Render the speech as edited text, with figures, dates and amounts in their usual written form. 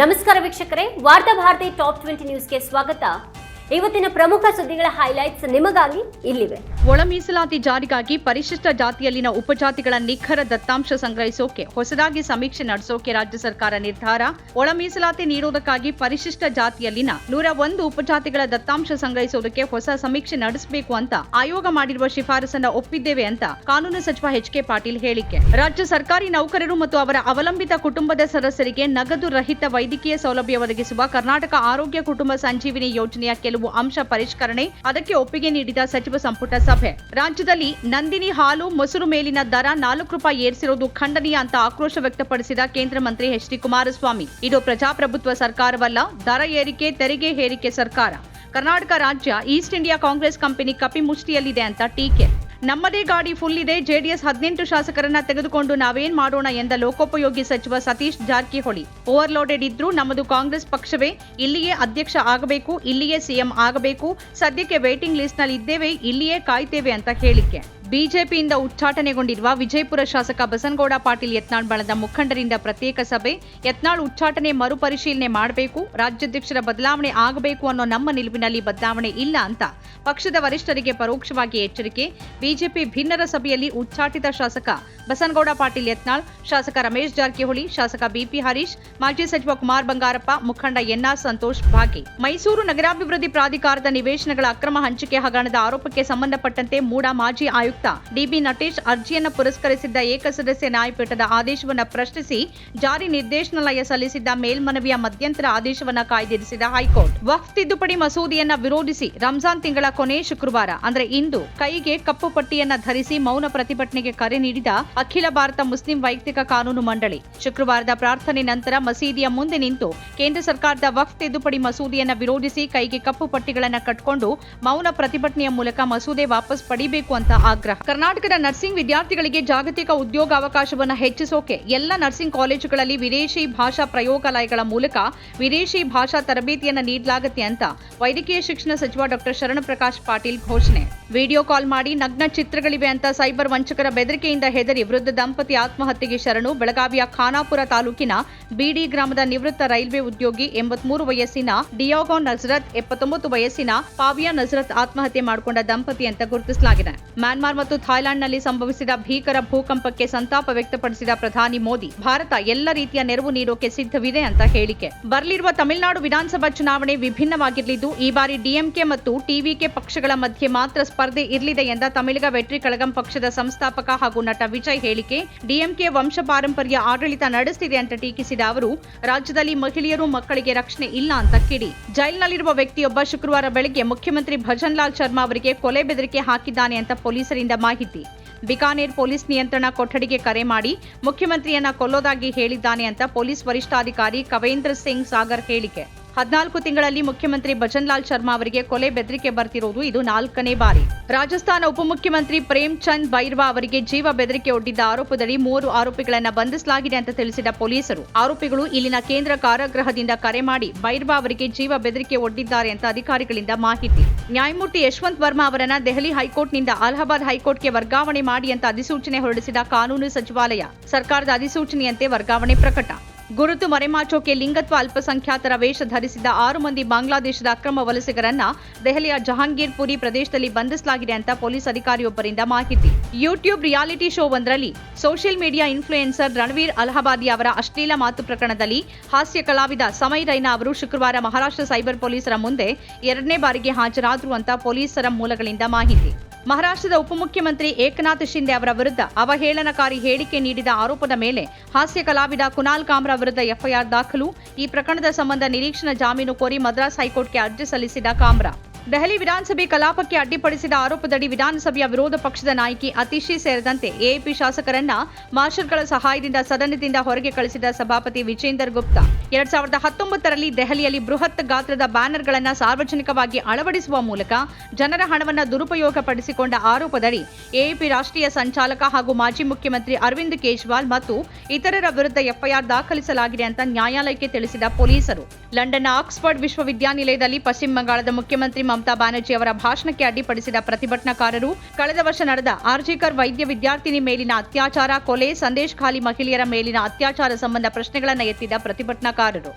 ನಮಸ್ಕಾರ ವೀಕ್ಷಕರೇ, ವಾರ್ತಾ ಭಾರತಿ ಟಾಪ್ 20 ನ್ಯೂಸ್ಗೆ ಸ್ವಾಗತ. ಇವತ್ತಿನ ಪ್ರಮುಖ ಸುದ್ದಿಗಳ ಹೈಲೈಟ್ಸ್ ನಿಮಗಾಗಿ ಇಲ್ಲಿವೆ. ಒಳ ಮೀಸಲಾತಿ ಜಾರಿಗಾಗಿ ಪರಿಶಿಷ್ಟ ಜಾತಿಯಲ್ಲಿನ ಉಪಜಾತಿಗಳ ನಿಖರ ದತ್ತಾಂಶ ಸಂಗ್ರಹಿಸೋಕೆ ಹೊಸದಾಗಿ ಸಮೀಕ್ಷೆ ನಡೆಸೋಕೆ ರಾಜ್ಯ ಸರ್ಕಾರ ನಿರ್ಧಾರ. ಒಳ ಮೀಸಲಾತಿ ನೀಡುವುದಕ್ಕಾಗಿ ಪರಿಶಿಷ್ಟ ಜಾತಿಯಲ್ಲಿನ 101 ಉಪಜಾತಿಗಳ ದತ್ತಾಂಶ ಸಂಗ್ರಹಿಸೋದಕ್ಕೆ ಹೊಸ ಸಮೀಕ್ಷೆ ನಡೆಸಬೇಕು ಅಂತ ಆಯೋಗ ಮಾಡಿರುವ ಶಿಫಾರಸನ್ನ ಒಪ್ಪಿದ್ದೇವೆ ಅಂತ ಕಾನೂನು ಸಚಿವ ಎಚ್.ಕೆ. ಪಾಟೀಲ್ ಹೇಳಿಕೆ. ರಾಜ್ಯ ಸರ್ಕಾರಿ ನೌಕರರು ಮತ್ತು ಅವರ ಅವಲಂಬಿತ ಕುಟುಂಬದ ಸದಸ್ಯರಿಗೆ ನಗದು ರಹಿತ ವೈದ್ಯಕೀಯ ಸೌಲಭ್ಯ ಒದಗಿಸುವ ಕರ್ನಾಟಕ ಆರೋಗ್ಯ ಕುಟುಂಬ ಸಂಜೀವಿನಿ ಯೋಜನೆಯ ಕೆಲವು ಅಂಶ ಪರಿಷ್ಕರಣೆ, ಅದಕ್ಕೆ ಒಪ್ಪಿಗೆ ನೀಡಿದ ಸಚಿವ ಸಂಪುಟ ಸಭೆ. ರಾಜ್ಯದಲ್ಲಿ ನಂದಿನಿ ಹಾಲು ಮೊಸರು ಮೇಲಿನ ದರ 4 ರೂಪಾಯಿ ಏರಿಸಿರುವುದು ಖಂಡನೀಯ ಅಂತ ಆಕ್ರೋಶ ವ್ಯಕ್ತಪಡಿಸಿದ ಕೇಂದ್ರ ಮಂತ್ರಿ ಎಚ್.ಡಿ. ಕುಮಾರಸ್ವಾಮಿ. ಇದು ಪ್ರಜಾಪ್ರಭುತ್ವ ಸರ್ಕಾರವಲ್ಲ, ದರ ಏರಿಕೆ ತೆರಿಗೆ ಹೇರಿಕೆ ಸರ್ಕಾರ. ಕರ್ನಾಟಕ ರಾಜ್ಯ ಈಸ್ಟ್ ಇಂಡಿಯಾ ಕಾಂಗ್ರೆಸ್ ಕಂಪನಿ ಕಪಿಮುಷ್ಟಿಯಲ್ಲಿದೆ ಅಂತ ಟೀಕೆ. ನಮ್ಮದೇ ಗಾಡಿ ಫುಲ್ ಇದೆ, ಜೆಡಿಎಸ್ 18 ಶಾಸಕರನ್ನ ತೆಗೆದುಕೊಂಡು ನಾವೇನ್ ಮಾಡೋಣ ಎಂದ ಲೋಕೋಪಯೋಗಿ ಸಚಿವ ಸತೀಶ್ ಜಾರಕಿಹೊಳಿ. ಓವರ್ಲೋಡೆಡ್ ಇದ್ರೂ ನಮ್ಮದು ಕಾಂಗ್ರೆಸ್ ಪಕ್ಷವೇ, ಇಲ್ಲಿಯೇ ಅಧ್ಯಕ್ಷ ಆಗಬೇಕು, ಇಲ್ಲಿಯೇ ಸಿಎಂ ಆಗಬೇಕು, ಸದ್ಯಕ್ಕೆ ವೇಟಿಂಗ್ ಲಿಸ್ಟ್ ನಲ್ಲಿ ಇದ್ದೇವೆ, ಇಲ್ಲಿಯೇ ಕಾಯ್ತೇವೆ ಅಂತ ಹೇಳಿಕೆ. ಬಿಜೆಪಿಯಿಂದ ಉಚ್ಚಾಟನೆಗೊಂಡಿರುವ ವಿಜಯಪುರ ಶಾಸಕ ಬಸನಗೌಡ ಪಾಟೀಲ್ ಯತ್ನಾಳ್ ಬಣದ ಮುಖಂಡರಿಂದ ಪ್ರತ್ಯೇಕ ಸಭೆ. ಯತ್ನಾಳ್ ಉಚ್ಚಾಟನೆ ಮರುಪರಿಶೀಲನೆ ಮಾಡಬೇಕು, ರಾಜ್ಯಾಧ್ಯಕ್ಷರ ಬದಲಾವಣೆ ಆಗಬೇಕು ಅನ್ನೋ ನಮ್ಮ ನಿಲುವಿನಲ್ಲಿ ಬದಲಾವಣೆ ಇಲ್ಲ ಅಂತ ಪಕ್ಷದ ವರಿಷ್ಠರಿಗೆ ಪರೋಕ್ಷವಾಗಿ ಎಚ್ಚರಿಕೆ. ಬಿಜೆಪಿ ಭಿನ್ನರ ಸಭೆಯಲ್ಲಿ ಉಚ್ಚಾಟಿತ ಶಾಸಕ ಬಸನಗೌಡ ಪಾಟೀಲ್ ಯತ್ನಾಳ್, ಶಾಸಕ ರಮೇಶ್ ಜಾರಕಿಹೊಳಿ, ಶಾಸಕ ಬಿಪಿ ಹರೀಶ್, ಮಾಜಿ ಸಚಿವ ಕುಮಾರ್ ಬಂಗಾರಪ್ಪ, ಮುಖಂಡ ಎನ್ಆರ್ ಸಂತೋಷ್ ಭಾಗಿ. ಮೈಸೂರು ನಗರಾಭಿವೃದ್ಧಿ ಪ್ರಾಧಿಕಾರದ ನಿವೇಶನಗಳ ಅಕ್ರಮ ಹಂಚಿಕೆ ಹಗರಣದ ಆರೋಪಕ್ಕೆ ಸಂಬಂಧಪಟ್ಟಂತೆ ಮೂಡಾ ಮಾಜಿ ಆಯುಕ್ತ ಡಿಬಿ ನಟೇಶ್ ಅರ್ಜಿಯನ್ನು ಪುರಸ್ಕರಿಸಿದ್ದ ಏಕಸದಸ್ಯ ನ್ಯಾಯಪೀಠದ ಆದೇಶವನ್ನು ಪ್ರಶ್ನಿಸಿ ಜಾರಿ ನಿರ್ದೇಶನಾಲಯ ಸಲ್ಲಿಸಿದ್ದ ಮೇಲ್ಮನವಿಯ ಮಧ್ಯಂತರ ಆದೇಶವನ್ನು ಕಾಯ್ದಿರಿಸಿದ ಹೈಕೋರ್ಟ್. ವಕ್ಫ್ ತಿದ್ದುಪಡಿ ಮಸೂದೆಯನ್ನ ವಿರೋಧಿಸಿ ರಂಜಾನ್ ತಿಂಗಳ ಕೊನೆ ಶುಕ್ರವಾರ ಅಂದ್ರೆ ಇಂದು ಕೈಗೆ ಕಪ್ಪು ಪಟ್ಟಿಯನ್ನ ಧರಿಸಿ ಮೌನ ಪ್ರತಿಭಟನೆಗೆ ಕರೆ ನೀಡಿದ ಅಖಿಲ ಭಾರತ ಮುಸ್ಲಿಂ ವೈಯಕ್ತಿಕ ಕಾನೂನು ಮಂಡಳಿ. ಶುಕ್ರವಾರದ ಪ್ರಾರ್ಥನೆ ನಂತರ ಮಸೀದಿಯ ಮುಂದೆ ನಿಂತು ಕೇಂದ್ರ ಸರ್ಕಾರದ ವಕ್ಫ್ ತಿದ್ದುಪಡಿ ಮಸೂದೆಯನ್ನ ವಿರೋಧಿಸಿ ಕೈಗೆ ಕಪ್ಪು ಪಟ್ಟಿಗಳನ್ನ ಕಟ್ಟಿಕೊಂಡು ಮೌನ ಪ್ರತಿಭಟನೆಯ ಮೂಲಕ ಮಸೂದೆ ವಾಪಸ್ ಪಡಿಬೇಕು ಅಂತ ಆಗ್ರಹ. ಕರ್ನಾಟಕದ ನರ್ಸಿಂಗ್ ವಿದ್ಯಾರ್ಥಿಗಳಿಗೆ ಜಾಗತಿಕ ಉದ್ಯೋಗ ಅವಕಾಶವನ್ನು ಹೆಚ್ಚಿಸೋಕೆ ಎಲ್ಲ ನರ್ಸಿಂಗ್ ಕಾಲೇಜುಗಳಲ್ಲಿ ವಿದೇಶಿ ಭಾಷಾ ಪ್ರಯೋಗಾಲಯಗಳ ಮೂಲಕ ವಿದೇಶಿ ಭಾಷಾ ತರಬೇತಿಯನ್ನು ನೀಡಲಾಗುತ್ತೆ ಅಂತ ವೈದ್ಯಕೀಯ ಶಿಕ್ಷಣ ಸಚಿವ ಡಾ ಶರಣಪ್ರಕಾಶ್ ಪಾಟೀಲ್ ಘೋಷಣೆ. ವಿಡಿಯೋ ಕಾಲ್ ಮಾಡಿ ನಗ್ನ ಚಿತ್ರಗಳಿವೆ ಅಂತ ಸೈಬರ್ ವಂಚಕರ ಬೆದರಿಕೆಯಿಂದ ಹೆದರಿ ವೃದ್ಧ ದಂಪತಿ ಆತ್ಮಹತ್ಯೆಗೆ ಶರಣು. ಬೆಳಗಾವಿಯ ಖಾನಾಪುರ ತಾಲೂಕಿನ ಬಿಡಿ ಗ್ರಾಮದ ನಿವೃತ್ತ ರೈಲ್ವೆ ಉದ್ಯೋಗಿ 83 ವಯಸ್ಸಿನ ಡಿಯಾಗೋ ನಜರತ್, 79 ವಯಸ್ಸಿನ ಪಾವಿಯಾ ನಜರತ್ ಆತ್ಮಹತ್ಯೆ ಮಾಡಿಕೊಂಡ ದಂಪತಿ ಅಂತ ಗುರುತಿಸಲಾಗಿದೆ. ಮ್ಯಾನ್ಮಾರ್ ಮತ್ತು ಥಾಯ್ಲೆಂಡ್ನಲ್ಲಿ ಸಂಭವಿಸಿದ ಭೀಕರ ಭೂಕಂಪಕ್ಕೆ ಸಂತಾಪ ವ್ಯಕ್ತಪಡಿಸಿದ ಪ್ರಧಾನಿ ಮೋದಿ, ಭಾರತ ಎಲ್ಲ ರೀತಿಯ ನೆರವು ನೀಡೋಕೆ ಸಿದ್ಧವಿದೆ ಅಂತ ಹೇಳಿಕೆ. ಬರಲಿರುವ ತಮಿಳುನಾಡು ವಿಧಾನಸಭಾ ಚುನಾವಣೆ ವಿಭಿನ್ನವಾಗಿರಲಿದ್ದು ಈ ಬಾರಿ ಡಿಎಂಕೆ ಮತ್ತು ಟಿವಿಕೆ ಪಕ್ಷಗಳ ಮಧ್ಯೆ ಮಾತ್ರ ಸ್ಪರ್ಧೆ ಇರಲಿದೆ ಎಂದ ತಮಿಳಗ ವೆಟ್ರಿ ಕಳಗಂ ಪಕ್ಷದ ಸಂಸ್ಥಾಪಕ ಹಾಗೂ ನಟ ವಿಜಯ್ ಹೇಳಿಕೆ. ಡಿಎಂಕೆ ವಂಶ ಪಾರಂಪರ್ಯ ಆಡಳಿತ ನಡೆಸುತ್ತಿದೆ ಅಂತ ಟೀಕಿಸಿದ ಅವರು, ರಾಜ್ಯದಲ್ಲಿ ಮಹಿಳೆಯರು ಮಕ್ಕಳಿಗೆ ರಕ್ಷಣೆ ಇಲ್ಲ ಅಂತ ಕಿಡಿ. ಜೈಲಿನಲ್ಲಿರುವ ವ್ಯಕ್ತಿಯೊಬ್ಬ ಶುಕ್ರವಾರ ಬೆಳಗ್ಗೆ ಮುಖ್ಯಮಂತ್ರಿ ಭಜನ್ ಲಾಲ್ ಶರ್ಮಾ ಅವರಿಗೆ ಕೊಲೆ ಬೆದರಿಕೆ ಹಾಕಿದ್ದಾನೆ ಅಂತ ಪೊಲೀಸರಿಂದ ಮಾಹಿತಿ. ಬಿಕಾನೇರ್ ಪೊಲೀಸ್ ನಿಯಂತ್ರಣ ಕೊಠಡಿಗೆ ಕರೆ ಮಾಡಿ ಮುಖ್ಯಮಂತ್ರಿಯನ್ನ ಕೊಲ್ಲೋದಾಗಿ ಹೇಳಿದ್ದಾನೆ ಅಂತ ಪೊಲೀಸ್ ವರಿಷ್ಠಾಧಿಕಾರಿ ಕವೇಂದ್ರ ಸಿಂಗ್ ಸಾಗರ್ ಹೇಳಿಕೆ. 14 ತಿಂಗಳಲ್ಲಿ ಮುಖ್ಯಮಂತ್ರಿ ಭಜನ್ ಲಾಲ್ ಶರ್ಮಾ ಅವರಿಗೆ ಕೊಲೆ ಬೆದರಿಕೆ ಬರ್ತಿರೋದು ಇದು 4ನೇ ಬಾರಿ. ರಾಜಸ್ಥಾನ ಉಪಮುಖ್ಯಮಂತ್ರಿ ಪ್ರೇಮ್ ಚಂದ್ ಬೈರ್ವಾ ಅವರಿಗೆ ಜೀವ ಬೆದರಿಕೆ ಒಡ್ಡಿದ್ದ ಆರೋಪದಡಿ 3 ಆರೋಪಿಗಳನ್ನ ಬಂಧಿಸಲಾಗಿದೆ ಅಂತ ತಿಳಿಸಿದ ಪೊಲೀಸರು, ಆರೋಪಿಗಳು ಇಲ್ಲಿನ ಕೇಂದ್ರ ಕಾರಾಗೃಹದಿಂದ ಕರೆ ಮಾಡಿ ಬೈರ್ವಾ ಅವರಿಗೆ ಜೀವ ಬೆದರಿಕೆ ಒಡ್ಡಿದ್ದಾರೆ ಅಂತ ಅಧಿಕಾರಿಗಳಿಂದ ಮಾಹಿತಿ. ನ್ಯಾಯಮೂರ್ತಿ ಯಶವಂತ್ ವರ್ಮಾ ಅವರನ್ನ ದೆಹಲಿ ಹೈಕೋರ್ಟ್ನಿಂದ ಅಲಹಾಬಾದ್ ಹೈಕೋರ್ಟ್ಗೆ ವರ್ಗಾವಣೆ ಮಾಡಿ ಅಂತ ಅಧಿಸೂಚನೆ ಹೊರಡಿಸಿದ ಕಾನೂನು ಸಚಿವಾಲಯ. ಸರ್ಕಾರದ ಅಧಿಸೂಚನೆಯಂತೆ ವರ್ಗಾವಣೆ ಪ್ರಕಟ. ಗುರುತು ಮರೆಮಾಚೋಕೆ ಲಿಂಗತ್ವ ಅಲ್ಪಸಂಖ್ಯಾತರ ವೇಷ ಧರಿಸಿದ್ದ 6 ಮಂದಿ ಬಾಂಗ್ಲಾದೇಶದ ಅಕ್ರಮ ವಲಸಿಗರನ್ನ ದೆಹಲಿಯ ಜಹಾಂಗೀರ್ ಪುರಿ ಪ್ರದೇಶದಲ್ಲಿ ಬಂಧಿಸಲಾಗಿದೆ ಅಂತ ಪೊಲೀಸ್ ಅಧಿಕಾರಿಯೊಬ್ಬರಿಂದ ಮಾಹಿತಿ. ಯೂಟ್ಯೂಬ್ ರಿಯಾಲಿಟಿ ಶೋ ಒಂದರಲ್ಲಿ ಸೋಷಿಯಲ್ ಮೀಡಿಯಾ ಇನ್ಫ್ಲೂಯೆನ್ಸರ್ ರಣವೀರ್ ಅಲಹಾಬಾದಿ ಅವರ ಅಶ್ಲೀಲ ಮಾತು ಪ್ರಕರಣದಲ್ಲಿ ಹಾಸ್ಯ ಕಲಾವಿದ ಸಮಯ್ ರೈನಾ ಅವರು ಶುಕ್ರವಾರ ಮಹಾರಾಷ್ಟ್ರ ಸೈಬರ್ ಪೊಲೀಸರ ಮುಂದೆ 2ನೇ ಬಾರಿಗೆ ಹಾಜರಾದರು ಅಂತ ಪೊಲೀಸರ ಮೂಲಗಳಿಂದ ಮಾಹಿತಿ. ಮಹಾರಾಷ್ಟ್ರದ ಉಪಮುಖ್ಯಮಂತ್ರಿ ಏಕನಾಥ್ ಶಿಂದೆ ಅವರ ವಿರುದ್ಧ ಅವಹೇಳನಕಾರಿ ಹೇಳಿಕೆ ನೀಡಿದ ಆರೋಪದ ಮೇಲೆ ಹಾಸ್ಯ ಕಲಾವಿದ ಕುನಾಲ್ ಕಾಮ್ರಾ ವಿರುದ್ಧ ಎಫ್ಐಆರ್ ದಾಖಲು. ಈ ಪ್ರಕರಣದ ಸಂಬಂಧ ನಿರೀಕ್ಷಣಾ ಜಾಮೀನು ಕೋರಿ ಮದ್ರಾಸ್ ಹೈಕೋರ್ಟ್ಗೆ ಅರ್ಜಿ ಸಲ್ಲಿಸಿದ ಕಾಮ್ರಾ. ದೆಹಲಿ ವಿಧಾನಸಭೆ ಕಲಾಪಕ್ಕೆ ಅಡ್ಡಿಪಡಿಸಿದ ಆರೋಪದಡಿ ವಿಧಾನಸಭೆಯ ವಿರೋಧ ಪಕ್ಷದ ನಾಯಕಿ ಅತಿಶಿ ಸೇರಿದಂತೆ ಎಎಪಿ ಶಾಸಕರನ್ನ ಮಾರ್ಷಲ್ಗಳ ಸಹಾಯದಿಂದ ಸದನದಿಂದ ಹೊರಗೆ ಕಳಿಸಿದ ಸಭಾಪತಿ ವಿಜೇಂದರ್ ಗುಪ್ತಾ. 2019ರಲ್ಲಿ ದೆಹಲಿಯಲ್ಲಿ ಬೃಹತ್ ಗಾತ್ರದ ಬ್ಯಾನರ್ಗಳನ್ನು ಸಾರ್ವಜನಿಕವಾಗಿ ಅಳವಡಿಸುವ ಮೂಲಕ ಜನರ ಹಣವನ್ನು ದುರುಪಯೋಗಪಡಿಸಿಕೊಂಡ ಆರೋಪದಡಿ ಎಎಪಿ ರಾಷ್ಟ್ರೀಯ ಸಂಚಾಲಕ ಹಾಗೂ ಮಾಜಿ ಮುಖ್ಯಮಂತ್ರಿ ಅರವಿಂದ್ ಕೇಜ್ರಿವಾಲ್ ಮತ್ತು ಇತರರ ವಿರುದ್ಧ ಎಫ್ಐಆರ್ ದಾಖಲಿಸಲಾಗಿದೆ ಅಂತ ನ್ಯಾಯಾಲಯಕ್ಕೆ ತಿಳಿಸಿದ ಪೊಲೀಸರು. ಲಂಡನ್ನ ಆಕ್ಸ್ಫರ್ಡ್ ವಿಶ್ವವಿದ್ಯಾನಿಲಯದಲ್ಲಿ ಪಶ್ಚಿಮ ಬಂಗಾಳದ ಮುಖ್ಯಮಂತ್ರಿ ಮಮತಾ ಬ್ಯಾನರ್ಜಿ ಅವರ ಭಾಷಣಕ್ಕೆ ಅಡ್ಡಿಪಡಿಸಿದ ಪ್ರತಿಭಟನಾಕಾರರು ಕಳೆದ ವರ್ಷ ನಡೆದ ಆರ್ಜಿಕರ್ ವೈದ್ಯ ವಿದ್ಯಾರ್ಥಿನಿ ಮೇಲಿನ ಅತ್ಯಾಚಾರ, ಕೊಲೆ, ಸಂದೇಶ್ ಖಾಲಿ ಮಹಿಳೆಯರ ಮೇಲಿನ ಅತ್ಯಾಚಾರ ಸಂಬಂಧ ಪ್ರಶ್ನೆಗಳನ್ನು ಎತ್ತಿದ ಪ್ರತಿಭಟನಾಕಾರರು